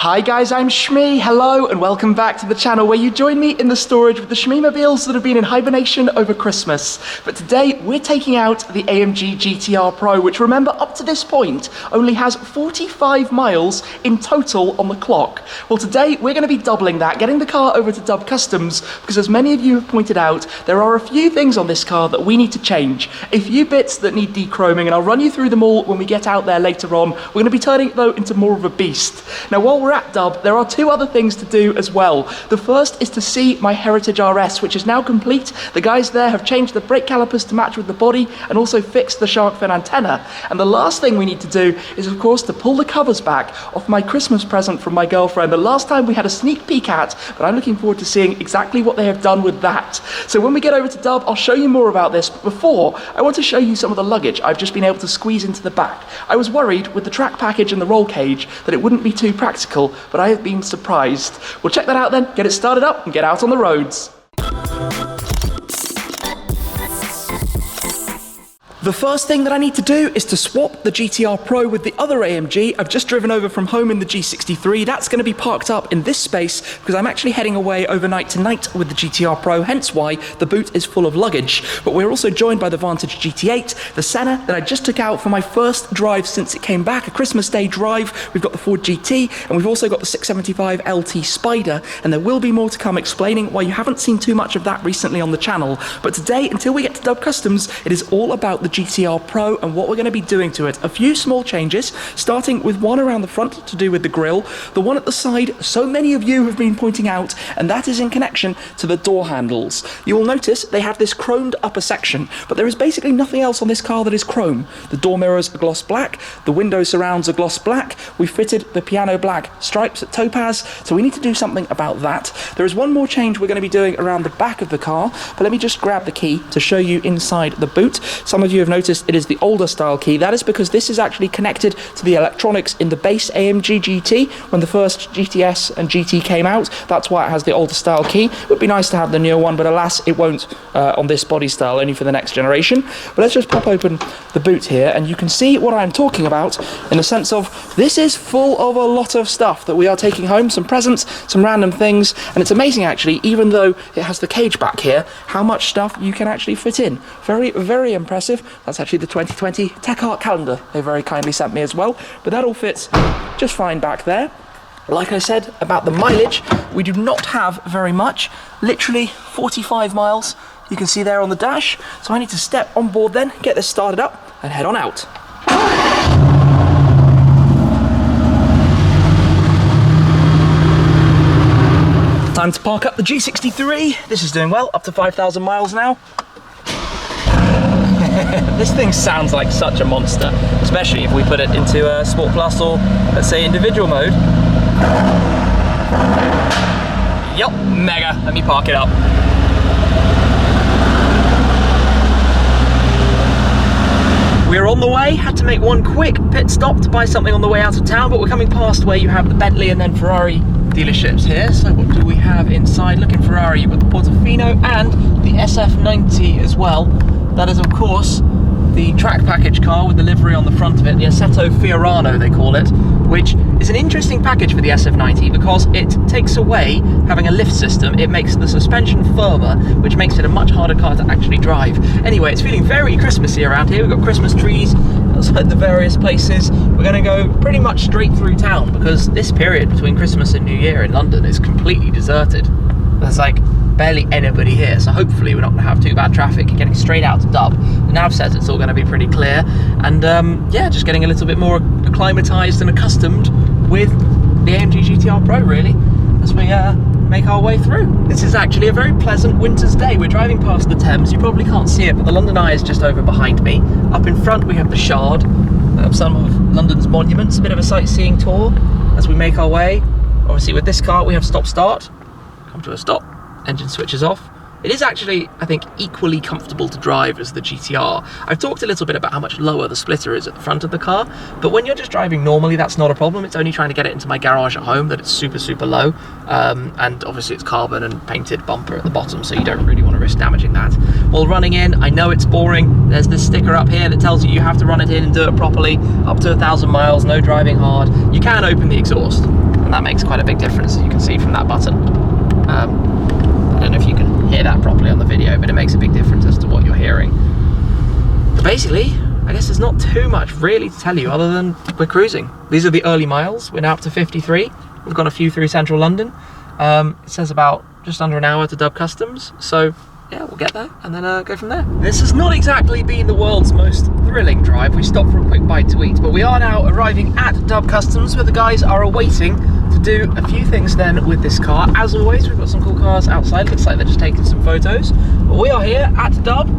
Hi guys, I'm Shmee. Hello and welcome back to the channel where you join me in the storage with the Shmeemobiles that have been in hibernation over Christmas. But today we're taking out the AMG GT R Pro, which, remember, up to this point only has 45 miles in total on the clock. Well, today we're going to be doubling that, getting the car over to Dub Customs, because as many of you have pointed out, there are a few things on this car that we need to change, a few bits that need dechroming, and I'll run you through them all when we get out there later on. We're going to be turning it though into more of a beast. Now, while we're at Dub, there are two other things to do as well. The first is to see my Heritage RS, which is now complete. The guys there have changed the brake calipers to match with the body and also fixed the sharkfin antenna. And the last thing we need to do is, of course, to pull the covers back off my Christmas present from my girlfriend. The last time we had a sneak peek at, but I'm looking forward to seeing exactly what they have done with that. So when we get over to Dub, I'll show you more about this. But before, I want to show you some of the luggage I've just been able to squeeze into the back. I was worried with the track package and the roll cage that it wouldn't be too practical, but I have been surprised. We'll check that out then, get it started up and get out on the roads. The first thing that I need to do is to swap the GT R Pro with the other AMG. I've just driven over from home in the G63. That's going to be parked up in this space because I'm actually heading away overnight tonight with the GT R Pro, hence why the boot is full of luggage. But we're also joined by the Vantage GT8, the Senna that I just took out for my first drive since it came back, a Christmas Day drive. We've got the Ford GT, and we've also got the 675 LT Spider, and there will be more to come explaining why you haven't seen too much of that recently on the channel. But today, until we get to Dub Customs, it is all about the GT R Pro and what we're going to be doing to it. A few small changes, starting with one around the front to do with the grille, the one at the side so many of you have been pointing out, and that is in connection to the door handles. You will notice they have this chromed upper section, but there is basically nothing else on this car that is chrome. The door mirrors are gloss black, the window surrounds are gloss black, we fitted the piano black stripes at topaz, so we need to do something about that. There is one more change we're going to be doing around the back of the car, but let me just grab the key to show you inside the boot. Some of you have noticed it is the older style key. That is because this is actually connected to the electronics in the base AMG GT when the first GTS and GT came out. That's why it has the older style key. It would be nice to have the newer one, but alas, it won't on this body style, only for the next generation. But let's just pop open the boot here and you can see what I'm talking about in the sense of this is full of a lot of stuff that we are taking home, some presents, some random things, and it's amazing actually, even though it has the cage back here, how much stuff you can actually fit in. Very, very impressive. That's actually the 2020 Tech Art calendar they very kindly sent me as well, but that all fits just fine back there. Like I said about the mileage, we do not have very much, literally 45 miles you can see there on the dash, so I need to step on board then, get this started up and head on out. Time to park up the G63. This is doing well, up to 5,000 miles now. This thing sounds like such a monster, especially if we put it into Sport Plus or, let's say, individual mode. Yup, mega. Let me park it up. We're on the way, had to make one quick pit stop to buy something on the way out of town, but we're coming past where you have the Bentley and then Ferrari dealerships here. So what do we have inside? Looking Ferrari, you've got the Portofino and the SF90 as well. That is, of course, the track package car with the livery on the front of it, the Assetto Fiorano they call it, which is an interesting package for the SF90 because it takes away having a lift system. It makes the suspension firmer, which makes it a much harder car to actually drive. Anyway, it's feeling very Christmassy around here. We've got Christmas trees outside the various places. We're going to go pretty much straight through town because this period between Christmas and New Year in London is completely deserted. There's like barely anybody here, so hopefully we're not going to have too bad traffic. Getting straight out to Dub. The nav says it's all going to be pretty clear, and yeah, just getting a little bit more acclimatized and accustomed with the AMG GT R Pro really as we make our way through. This is actually a very pleasant winter's day. We're driving past the Thames. You probably can't see it, but the London Eye is just over behind me. Up in front we have the Shard, some of London's monuments, a bit of a sightseeing tour as we make our way. Obviously with this car we have stop start. Come to a stop, engine switches off. It is actually, I think, equally comfortable to drive as the GTR. I've talked a little bit about how much lower the splitter is at the front of the car, but when you're just driving normally, that's not a problem. It's only trying to get it into my garage at home that it's super, super low. And obviously it's carbon and painted bumper at the bottom, so you don't really want to risk damaging that. While running in, I know it's boring. There's this sticker up here that tells you you have to run it in and do it properly. Up to 1,000 miles, no driving hard. You can open the exhaust, and that makes quite a big difference, as you can see from that button. I don't know if you can hear that properly on the video, but it makes a big difference as to what you're hearing. But basically, I guess there's not too much really to tell you other than we're cruising. These are the early miles. We're now up to 53. We've got a few through central London. It says about just under an hour to Dub Customs, so yeah, we'll get there and then go from there. This has not exactly been the world's most thrilling drive. We stopped for a quick bite to eat, but we are now arriving at Dub Customs, where the guys are awaiting to do a few things then with this car. As always, we've got some cool cars outside. Looks like they're just taking some photos. But we are here at Dub.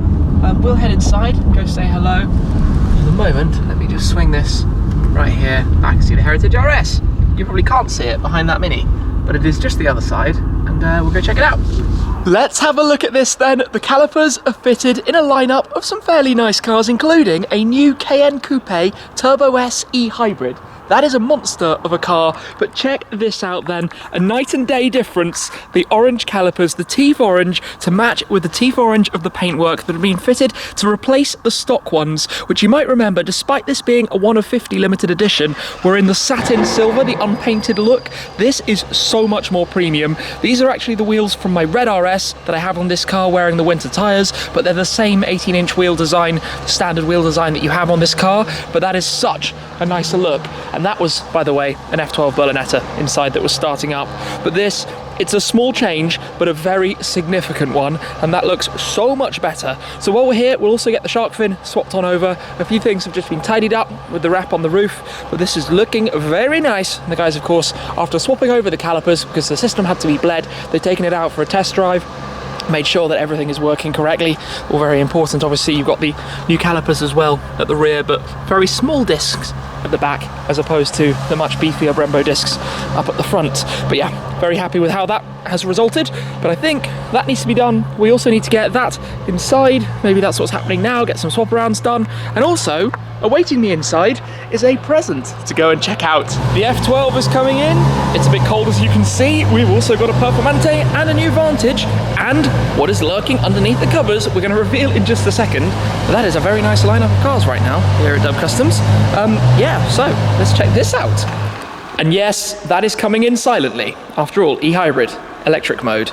We'll head inside, go say hello. For the moment, let me just swing this right here back to the Heritage RS. You probably can't see it behind that Mini, but it is just the other side, and we'll go check it out. Let's have a look at this then. The Calipers are fitted in a lineup of some fairly nice cars, including a new Cayenne Coupe Turbo S E-Hybrid. That is a monster of a car, but check this out then. A night and day difference. The orange calipers, the Tief Orange, to match with the Tief Orange of the paintwork that have been fitted to replace the stock ones, which you might remember, despite this being a 1 of 50 limited edition, were in the satin silver, the unpainted look. This is so much more premium. These are actually the wheels from my red RS that I have on this car wearing the winter tyres, but they're the same 18-inch wheel design, standard wheel design that you have on this car, but that is such a nicer look. And that was, by the way, an F12 Berlinetta inside that was starting up. But this, it's a small change, but a very significant one, and that looks so much better. So while we're here, we'll also get the shark fin swapped on over. A few things have just been tidied up with the wrap on the roof, but this is looking very nice. And the guys, of course, after swapping over the calipers, because the system had to be bled, they've taken it out for a test drive, made sure that everything is working correctly. All very important. Obviously, you've got the new calipers as well at the rear, but very small discs at the back, as opposed to the much beefier Brembo discs up at the front. But yeah, very happy with how that has resulted, but I think that needs to be done. We also need to get that inside. Maybe that's what's happening now, get some swap arounds done, and also awaiting me inside is a present to go and check out. The F12 is coming in. It's a bit cold, as you can see. We've also got a Performante and a new Vantage, and what is lurking underneath the covers we're going to reveal in just a second. But that is a very nice lineup of cars right now here at Dub Customs. Yeah, so let's check this out. And yes, that is coming in silently. After all, e-hybrid, electric mode.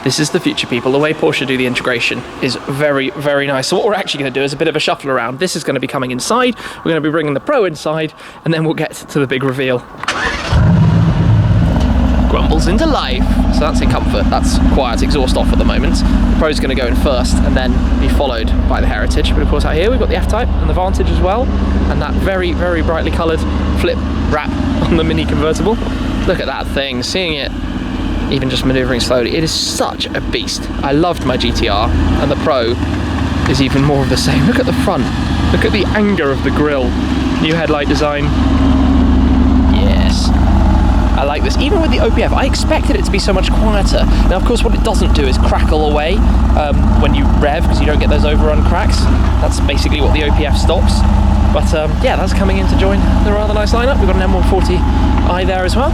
This is the future, people. The way Porsche do the integration is very, very nice. So what we're actually going to do is a bit of a shuffle around. This is going to be coming inside. We're going to be bringing the Pro inside, and then we'll get to the big reveal. Grumbles into life. So that's in comfort. That's quiet exhaust off at the moment. The Pro's going to go in first and then be followed by the Heritage. But of course out here we've got the F-Type and the Vantage as well, and that very, very brightly coloured flip wrap on the Mini convertible. Look at that thing, seeing it even just manoeuvring slowly. It is such a beast. I loved my GTR, and the Pro is even more of the same. Look at the front. Look at the anger of the grille. New headlight design. Yes. I like this. Even with the OPF, I expected it to be so much quieter. Now, of course, what it doesn't do is crackle away when you rev, because you don't get those overrun cracks. That's basically what the OPF stops. But yeah, that's coming in to join the rather nice lineup. We've got an M140i there as well.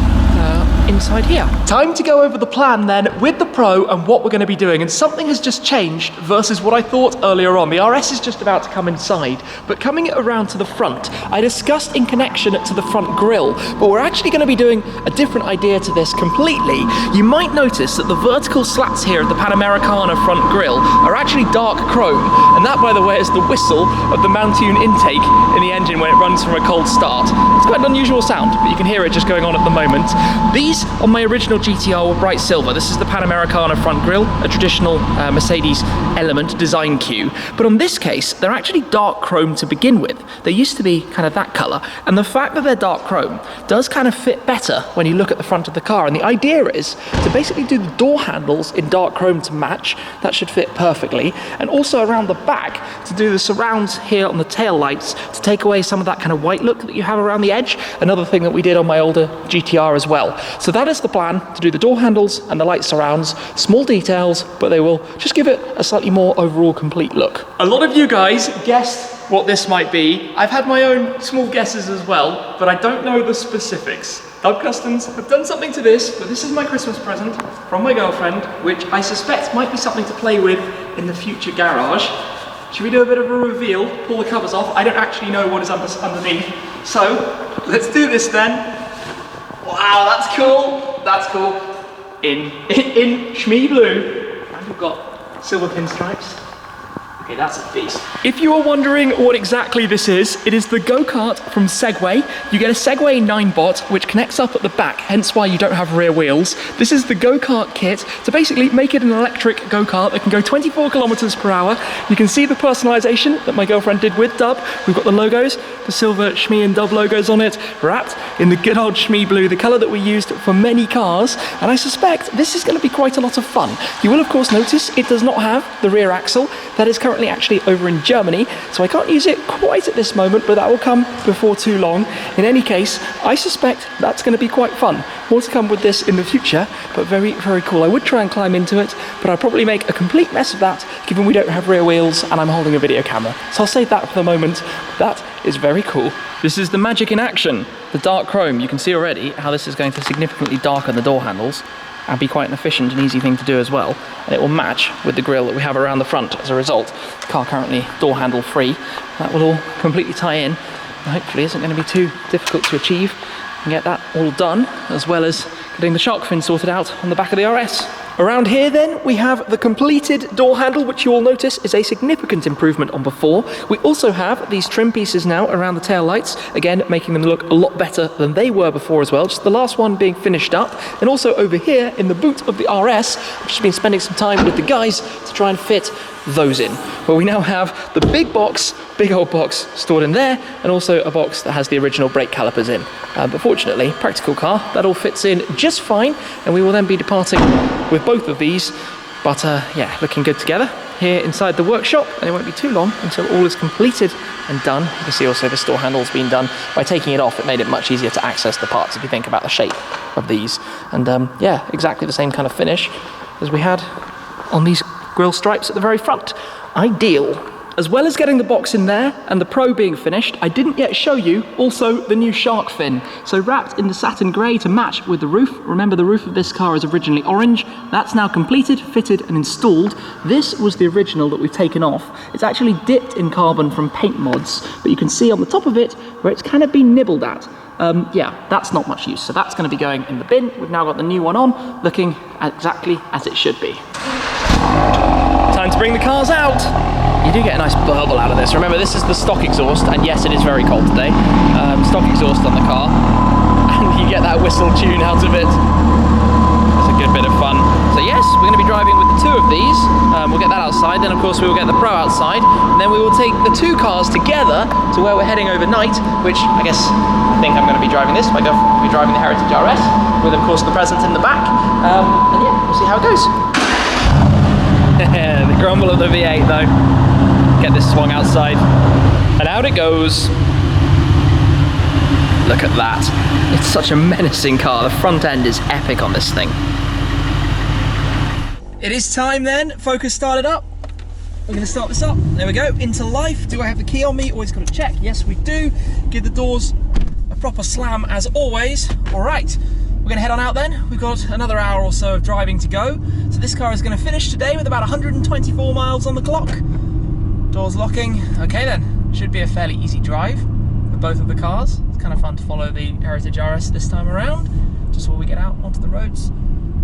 Inside here. Time to go over the plan then with the Pro and what we're going to be doing, and something has just changed versus what I thought earlier on. The RS is just about to come inside, but coming around to the front, I discussed in connection to the front grille, but we're actually going to be doing a different idea to this completely. You might notice that the vertical slats here of the Panamericana front grille are actually dark chrome, and that, by the way, is the whistle of the Mountoon intake in the engine when it runs from a cold start. It's quite an unusual sound, but you can hear it just going on at the moment. These on my original GTR were bright silver. This is the Panamericana front grille, a traditional Mercedes element design cue. But on this case, they're actually dark chrome to begin with. They used to be kind of that colour, and the fact that they're dark chrome does kind of fit better when you look at the front of the car. And the idea is to basically do the door handles in dark chrome to match. That should fit perfectly. And also around the back to do the surrounds here on the tail lights to take away some of that kind of white look that you have around the edge. Another thing that we did on my older GTR as well. So that is the plan, to do the door handles and the light surrounds. Small details, but they will just give it a slightly more overall complete look. A lot of you guys guessed what this might be. I've had my own small guesses as well, but I don't know the specifics. Dub Customs have done something to this, but this is my Christmas present from my girlfriend, which I suspect might be something to play with in the future garage. Should we do a bit of a reveal, pull the covers off? I don't actually know what is underneath. So, let's do this then. Wow, that's cool. That's cool. In Shmee blue, and we've got silver pinstripes. Okay, that's a beast. If you are wondering what exactly this is, it is the go-kart from Segway. You get a Segway Ninebot, which connects up at the back, hence why you don't have rear wheels. This is the go-kart kit to basically make it an electric go-kart that can go 24 kilometers per hour. You can see the personalization that my girlfriend did with Dub. We've got the logos, the silver Shmee and Dub logos on it, wrapped in the good old Shmee blue, the color that we used for many cars. And I suspect this is going to be quite a lot of fun. You will, of course, notice it does not have the rear axle. That is currently actually over in Germany, so I can't use it quite at this moment, but that will come before too long. In any case, I suspect that's going to be quite fun. More to come with this in the future, but very, very cool. I would try and climb into it, but I'd probably make a complete mess of that, given we don't have rear wheels and I'm holding a video camera. So I'll save that for the moment. That is very cool. This is the magic in action, the dark chrome. You can see already how this is going to significantly darken the door handles and be quite an efficient and easy thing to do as well. And it will match with the grille that we have around the front as a result. The car currently door handle free. That will all completely tie in. And hopefully isn't going to be too difficult to achieve and get that all done, as well as getting the shark fin sorted out on the back of the RS. Around here then, we have the completed door handle, which you will notice is a significant improvement on before. We also have these trim pieces now around the tail lights, again making them look a lot better than they were before as well, just the last one being finished up. And also over here in the boot of the RS, I've just been spending some time with the guys to try and fit those in, where we now have the big box, big old box stored in there, and also a box that has the original brake calipers in. But fortunately, practical car, that all fits in just fine, and we will then be departing with both of these. But yeah, looking good together here inside the workshop, and it won't be too long until all is completed and done. You can see also this door handle's been done. By taking it off, it made it much easier to access the parts if you think about the shape of these. And yeah, exactly the same kind of finish as we had on these grille stripes at the very front. Ideal. As well as getting the box in there and the Pro being finished, I didn't yet show you also the new shark fin. So wrapped in the satin grey to match with the roof. Remember, the roof of this car is originally orange. That's now completed, fitted and installed. This was the original that we've taken off. It's actually dipped in carbon from paint mods, but you can see on the top of it where it's kind of been nibbled at. Yeah, that's not much use, so that's going to be going in the bin. We've now got the new one on, looking exactly as it should be. Time to bring the cars out. You do get a nice burble out of this. Remember, this is the stock exhaust, and yes, it is very cold today. Stock exhaust on the car, and you get that whistle tune out of it. It's a good bit of fun. So yes, we're going to be driving with the two of these. We'll get that outside, then of course we will get the Pro outside, and then we will take the two cars together to where we're heading overnight, which I think I'm going to be driving this. My girlfriend will be driving the Heritage RS, with of course the present in the back. And yeah, we'll see how it goes. The grumble of the V8 though. Get this swung outside, and out it goes. Look at that. It's such a menacing car. The front end is epic on this thing. It is time then. Focus started up. We're going to start this up. There we go. Into life. Do I have the key on me? Always got to check. Yes, we do. Give the doors a proper slam as always. All right. We're going to head on out then. We've got another hour or so of driving to go. So this car is going to finish today with about 124 miles on the clock. Doors locking. Okay then, should be a fairly easy drive for both of the cars. It's kind of fun to follow the Heritage RS this time around, just while we get out onto the roads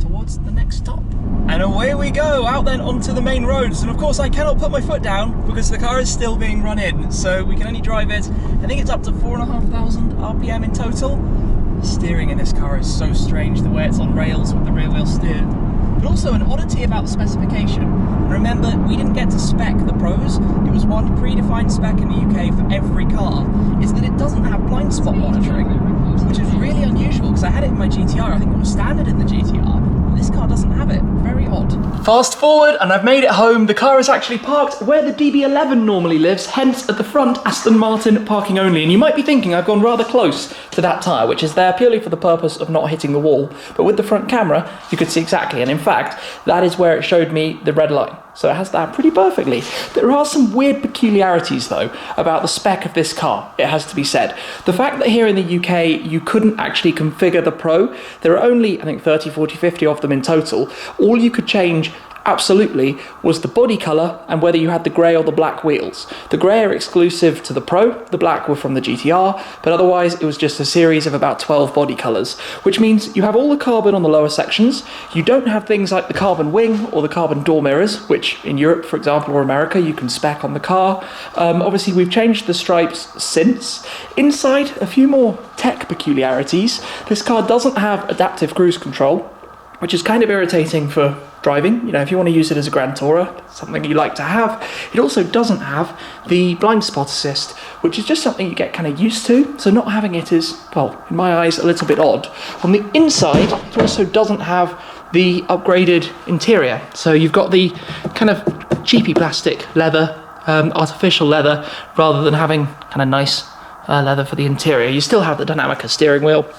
towards the next stop. And away we go, out then onto the main roads. And of course I cannot put my foot down because the car is still being run in. So we can only drive it, I think it's up to 4,500 RPM in total. The steering in this car is so strange, the way it's on rails with the rear wheel steered. But also an oddity about the specification. And remember, we didn't get to spec the Pros. It was one predefined spec in the UK for every car, is that it doesn't have blind spot monitoring, which is really unusual because I had it in my GTR. I think it was standard in the GTR, but this car doesn't have it. Very odd. Fast forward, and I've made it home. The car is actually parked where the DB11 normally lives, hence at the front, Aston Martin parking only. And you might be thinking I've gone rather close to that tyre, which is there purely for the purpose of not hitting the wall. But with the front camera, you could see exactly. And in fact, that is where it showed me the red line. So it has that pretty perfectly. There are some weird peculiarities though about the spec of this car, it has to be said. The fact that here in the UK you couldn't actually configure the Pro, there are only I think 30, 40, 50 of them in total. All you could change absolutely was the body colour and whether you had the grey or the black wheels. The grey are exclusive to the Pro, the black were from the GTR, but otherwise it was just a series of about 12 body colours, which means you have all the carbon on the lower sections, you don't have things like the carbon wing or the carbon door mirrors, which in Europe, for example, or America, you can spec on the car. Obviously, we've changed the stripes since. Inside, a few more tech peculiarities. This car doesn't have adaptive cruise control, which is kind of irritating for driving. You know, if you want to use it as a Grand Tourer, something you like to have. It also doesn't have the blind spot assist, which is just something you get kind of used to. So not having it is, well, in my eyes, a little bit odd. On the inside, it also doesn't have the upgraded interior. So you've got the kind of cheapy plastic leather, artificial leather, rather than having kind of nice leather for the interior. You still have the Dynamica steering wheel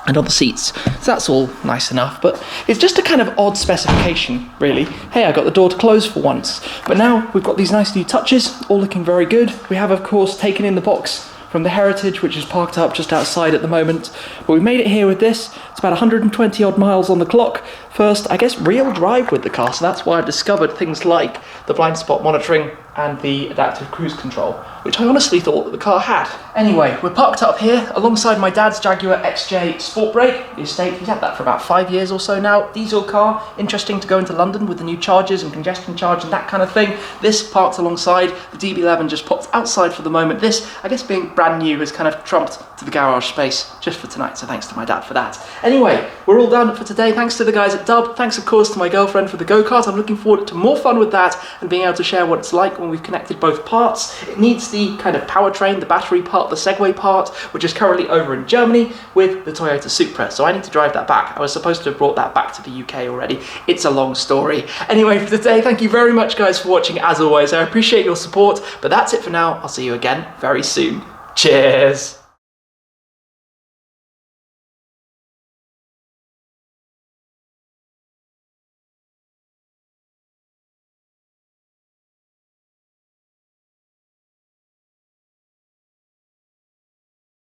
and on the seats, so that's all nice enough, but it's just a kind of odd specification, really. Hey, I got the door to close for once, but now we've got these nice new touches, all looking very good. We have, of course, taken in the box from the Heritage, which is parked up just outside at the moment, but we made it here with this. It's about 120 odd miles on the clock. First, I guess, real drive with the car, so that's why I've discovered things like the blind spot monitoring and the adaptive cruise control, which I honestly thought that the car had. Anyway, we're parked up here alongside my dad's Jaguar XJ Sport Brake, the estate. He's had that for about 5 years or so now. Diesel car, interesting to go into London with the new chargers and congestion charge and that kind of thing. This parked alongside, the DB11 just popped outside for the moment. This, I guess being brand new, has kind of trumped to the garage space just for tonight, so thanks to my dad for that. Anyway, we're all done for today. Thanks to the guys at Dub. Thanks, of course, to my girlfriend for the go-kart. I'm looking forward to more fun with that and being able to share what it's like when we've connected both parts. It needs the kind of powertrain, the battery part, the Segway part, which is currently over in Germany with the Toyota Supra, so I need to drive that back. I was supposed to have brought that back to the UK already. It's a long story. Anyway, for today, thank you very much, guys, for watching. As always, I appreciate your support, but that's it for now. I'll see you again very soon. Cheers!